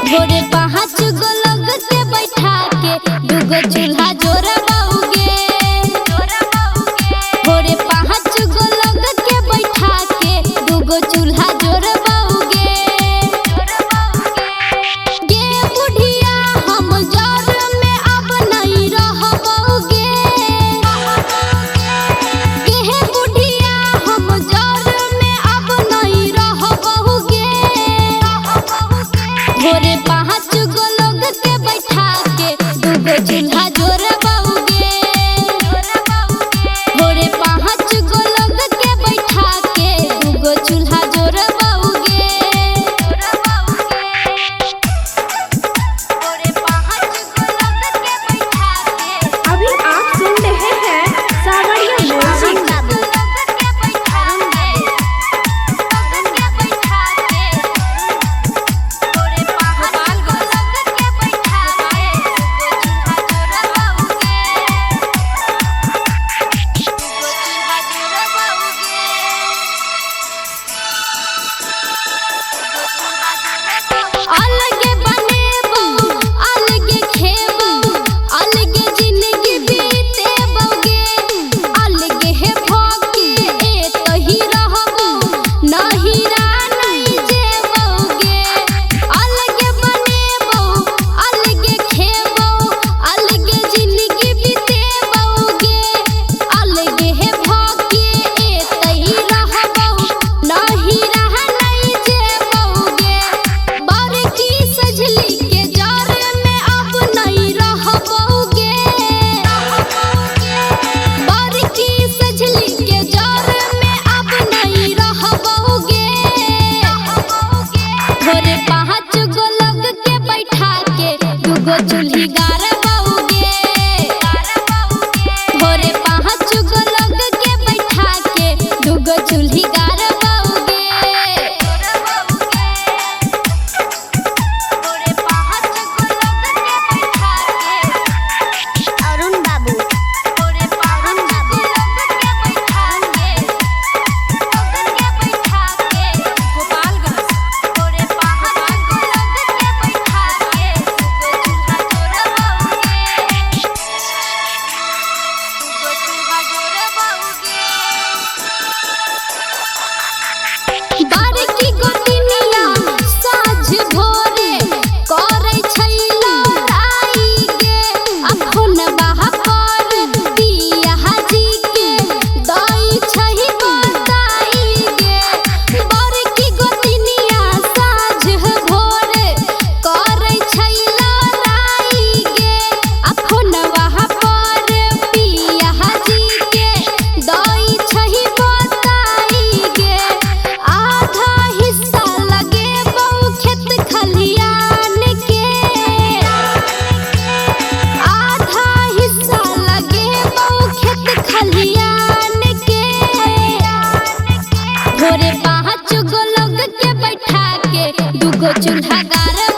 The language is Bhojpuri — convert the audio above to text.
भोरे 5 गो लोग के बैठा के दूगो चूल्हा जोरबाऊगे। भोरे 5 गो लोग के बैठा के दूगो चूल्हा जोरबाऊगे। गे बुढ़िया हम जर में अब नहीं रहबोगे। गे बुढ़िया हम जर में अब नहीं रहबोगे। भोरे 5 गो लोग के बैठा के दूगो चूल्हा जोरबाऊगे। भोरे 5 गो लोग के बैठा के दूगो चूल्हा जोरबाऊगे। भोरे 5 गो लोग के बैठा के अभी आप सुन रहे हैं सावरिया म्यूजिक। अलगे बनेबो अलगे खेबो अलगे जिंदगी बीतेबोगे। अलगे हे भोगे एतही रहबो नहीं नहीं जेबोगे। अलगे बनेबो अलगे खेबो अलगे जिंदगी बीतेबोगे। अलगे हे भोगे एतही रहबो नहीं नहीं जेबोगे। बड़की सजली के जार में अब नहीं रहबोगे। बड़की सजली के जार में अब नहीं रहबोगे। भोरे 5 गो लोग के बैठा के दूगो चूल्ही गारबाऊगे। भोरे 5 गो लोग के बैठा के दूगो चूल्ही गारबाऊगे। भोरे 5 गो लोग के बैठा के अरुण बाबू। भोरे 5 गो लोग के बैठा के गोपालगंज। भोरे 5 गो लोग के बैठा के दूगो चूल्हा जोरबाऊगे। दूगो चूल्हा जोरबाऊगे। बड़की गोतिनिया साँझ भोरे करै छै लड़ाई गे। अखन बाहा पर पिया जी के दै छै बताई गे। बड़की गोतिनिया साँझ भोरे करै छै लड़ाई गे। अखन बाहा पर पिया जी के दै छै बताई गे। आधा हिस्सा लगेबो खेत खलियान के। आधा हिस्सा लगेबो खेत खलियान के। भोरे 5 गो लोग के बैठा के दूगो चूल्हा गारबाऊगे।